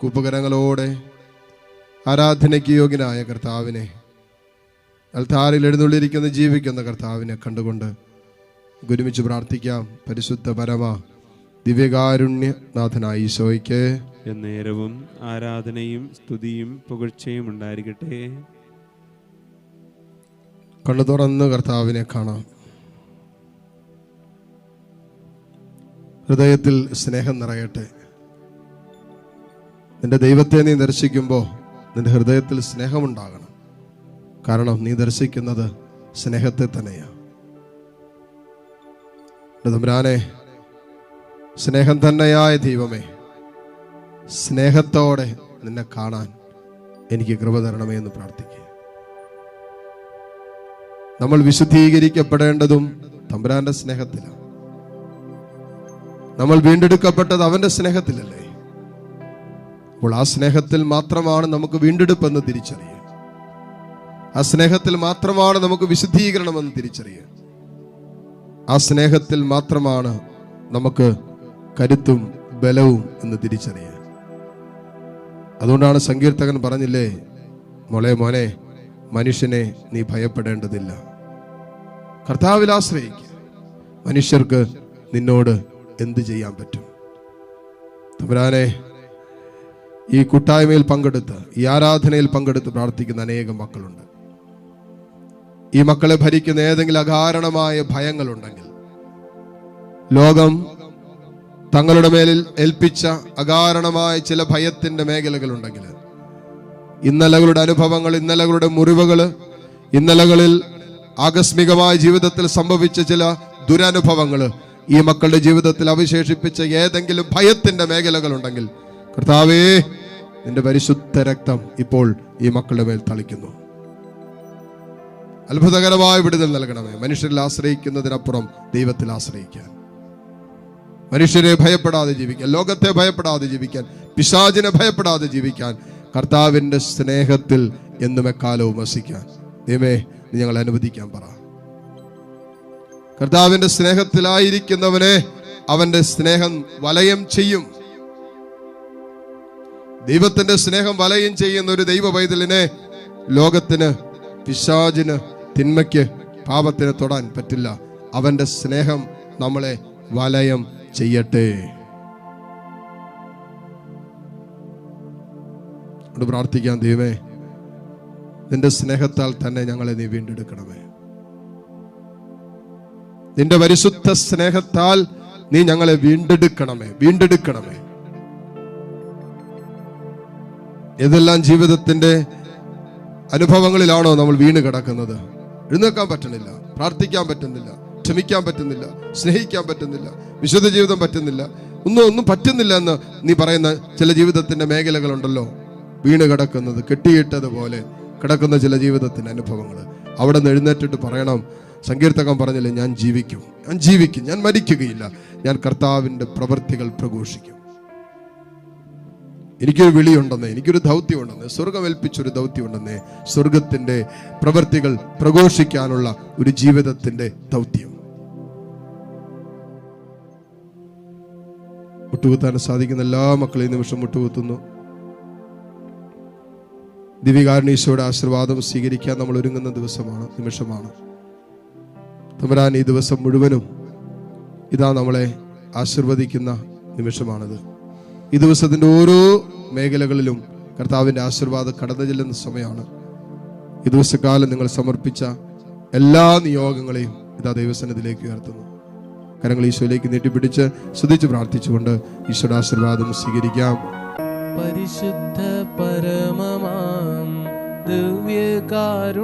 കൂപ്പുകരങ്ങളോടെ ആരാധനയ്ക്ക് യോഗ്യനായ കർത്താവിനെ, അൽത്താരിൽ എഴുന്നള്ളിയിരിക്കുന്ന ജീവിക്കുന്ന കർത്താവിനെ കണ്ടുകൊണ്ട് ഒരുമിച്ച് പ്രാർത്ഥിക്കാം. പരിശുദ്ധ പരമ ദിവ്യകാരുണ്യനാഥനായ ഈശോയ്ക്ക് എന്നേരവും ആരാധനയും സ്തുതിയും പുകഴ്ചയും ഉണ്ടായിരിക്കട്ടെ. കണ്ണു തുറന്ന് കർത്താവിനെ കാണാം. ഹൃദയത്തിൽ സ്നേഹം നിറയട്ടെ. നിന്റെ ദൈവത്തെ നീ ദർശിക്കുമ്പോൾ നിന്റെ ഹൃദയത്തിൽ സ്നേഹമുണ്ടാകണം. കാരണം നീ ദർശിക്കുന്നത് സ്നേഹത്തെ തന്നെയാണ്. തമ്പുരാനെ, സ്നേഹം തന്നെയായ ദൈവമേ, സ്നേഹത്തോടെ നിന്നെ കാണാൻ എനിക്ക് കൃപ തരണമേ എന്ന് പ്രാർത്ഥിക്കുക. നമ്മൾ വിശുദ്ധീകരിക്കപ്പെടേണ്ടതും തമ്പുരാന്റെ സ്നേഹത്തിലാണ്. നമ്മൾ വീണ്ടെടുക്കപ്പെട്ടത് അവന്റെ സ്നേഹത്തിലല്ലേ? അപ്പോൾ ആ സ്നേഹത്തിൽ മാത്രമാണ് നമുക്ക് വീണ്ടെടുപ്പെന്ന് തിരിച്ചറിയുക. ആ സ്നേഹത്തിൽ മാത്രമാണ് നമുക്ക് വിശുദ്ധീകരണമെന്ന് തിരിച്ചറിയുക. ആ സ്നേഹത്തിൽ മാത്രമാണ് നമുക്ക് കരുത്തും ബലവും എന്ന് തിരിച്ചറിയുക. അതുകൊണ്ടാണ് സങ്കീർത്തകൻ പറഞ്ഞില്ലേ, മോനെ മനുഷ്യനെ നീ ഭയപ്പെടേണ്ടതില്ല, കർത്താവിൽ ആശ്രയിക്കുക. മനുഷ്യർക്ക് നിന്നോട് എന്ത് ചെയ്യാൻ പറ്റും? തമ്പുരാനെ, ഈ കൂട്ടായ്മയിൽ പങ്കെടുത്ത്, ഈ ആരാധനയിൽ പങ്കെടുത്ത് പ്രാർത്ഥിക്കുന്ന അനേകം മക്കളുണ്ട്. ഈ മക്കളെ ഭരിക്കുന്ന ഏതെങ്കിലും അകാരണമായ ഭയങ്ങളുണ്ടെങ്കിൽ, ലോകം തങ്ങളുടെ മേലിൽ ഏൽപ്പിച്ച അകാരണമായ ചില ഭയത്തിന്റെ മേഖലകളുണ്ടെങ്കിൽ, ഇന്നലകളുടെ അനുഭവങ്ങൾ, ഇന്നലകളുടെ മുറിവുകൾ, ഇന്നലകളിൽ ആകസ്മികമായ ജീവിതത്തിൽ സംഭവിച്ച ചില ദുരനുഭവങ്ങൾ ഈ മക്കളുടെ ജീവിതത്തിൽ അവശേഷിപ്പിച്ച ഏതെങ്കിലും ഭയത്തിന്റെ മേഖലകളുണ്ടെങ്കിൽ, കർത്താവേ, നിന്റെ പരിശുദ്ധ രക്തം ഇപ്പോൾ ഈ മക്കളുടെ മേൽ തളിക്കുന്നു. അത്ഭുതകരമായ വിടുതൽ നൽകണമേ. മനുഷ്യരിൽ ആശ്രയിക്കുന്നതിനപ്പുറം ദൈവത്തിൽ ആശ്രയിക്കാൻ, മനുഷ്യരെ ഭയപ്പെടാതെ ജീവിക്കാൻ, ലോകത്തെ ഭയപ്പെടാതെ ജീവിക്കാൻ, പിശാചിനെ ഭയപ്പെടാതെ ജീവിക്കാൻ, കർത്താവിന്റെ സ്നേഹത്തിൽ എന്നും എക്കാലവും വസിക്കാൻ ദൈവമേ നീ ഞങ്ങൾ അനുവദിക്കാൻ പറ. കർത്താവിന്റെ സ്നേഹത്തിലായിരിക്കുന്നവനെ അവന്റെ സ്നേഹം വലയം ചെയ്യും. ദൈവത്തിന്റെ സ്നേഹം വലയം ചെയ്യുന്ന ഒരു ദൈവ പൈതലിനെ ലോകത്തിന്, പിശാചിന്, തിന്മയ്ക്ക്, പാപത്തിന് തൊടാൻ പറ്റില്ല. അവന്റെ സ്നേഹം നമ്മളെ വലയം ചെയ്യട്ടെ. പ്രാർത്ഥിക്കാം. ദൈവമേ, നിന്റെ സ്നേഹത്താൽ തന്നെ ഞങ്ങളെ നീ വീണ്ടെടുക്കണമേ. നിന്റെ പരിശുദ്ധ സ്നേഹത്താൽ നീ ഞങ്ങളെ വീണ്ടെടുക്കണമേ. ഏതെല്ലാം ജീവിതത്തിന്റെ അനുഭവങ്ങളിലാണോ നമ്മൾ വീണ് കിടക്കുന്നത്? എഴുന്നേക്കാൻ പറ്റുന്നില്ല, പ്രാർത്ഥിക്കാൻ പറ്റുന്നില്ല, ക്ഷമിക്കാൻ പറ്റുന്നില്ല, സ്നേഹിക്കാൻ പറ്റുന്നില്ല, വിശുദ്ധ ജീവിതം പറ്റുന്നില്ല, ഒന്നും പറ്റുന്നില്ല എന്ന് നീ പറയുന്ന ചില ജീവിതത്തിന്റെ മേഖലകളുണ്ടല്ലോ. വീണ് കിടക്കുന്നത്, കെട്ടിയിട്ടതുപോലെ കിടക്കുന്ന ചില ജീവിതത്തിന്റെ അനുഭവങ്ങൾ, അവിടെ നിന്ന് എഴുന്നേറ്റിട്ട് പറയണം. സങ്കീർത്തകൻ പറഞ്ഞില്ലേ, ഞാൻ ജീവിക്കും, ഞാൻ മരിക്കുകയില്ല, ഞാൻ കർത്താവിന്റെ പ്രവൃത്തികൾ പ്രഘോഷിക്കും. എനിക്കൊരു വിളിയുണ്ടെന്നേ, എനിക്കൊരു ദൗത്യമുണ്ടെന്നേ, സ്വർഗം ഏൽപ്പിച്ചൊരു ദൗത്യമുണ്ടെന്നേ, സ്വർഗത്തിന്റെ പ്രവൃത്തികൾ പ്രഘോഷിക്കാനുള്ള ഒരു ജീവിതത്തിന്റെ ദൗത്യം. മുട്ടുകുത്താൻ സാധിക്കുന്ന എല്ലാ മക്കളെയും നിമിഷം മുട്ടുകുത്തുന്നു. ദിവ്യകാരുണ്യയുടെ ആശീർവാദം സ്വീകരിക്കാൻ നമ്മൾ ഒരുങ്ങുന്ന നിമിഷമാണ്. തമ്പുരാൻ, ഈ ദിവസം മുഴുവനും ഇതാ നമ്മളെ ആശീർവദിക്കുന്ന നിമിഷമാണിത്. ഈ ദിവസത്തിന്റെ ഓരോ മേഖലകളിലും കർത്താവിന്റെ ആശീർവാദം കടന്നു ചെല്ലുന്ന സമയമാണ്. ഈ ദിവസക്കാലം നിങ്ങൾ സമർപ്പിച്ച എല്ലാ നിയോഗങ്ങളെയും ഇതാ ദൈവസന്നിധിയിലേക്ക് ഉയർത്തുന്നു. കരങ്ങൾ ഈശോയിലേക്ക് നീട്ടിപ്പിടിച്ച് സ്തുതിച്ച് പ്രാർത്ഥിച്ചുകൊണ്ട് ഈശോയുടെ ആശീർവാദം സ്വീകരിക്കാം. പരിശുദ്ധ പരമമാം ദിവ്യകാരുണ്യമേ,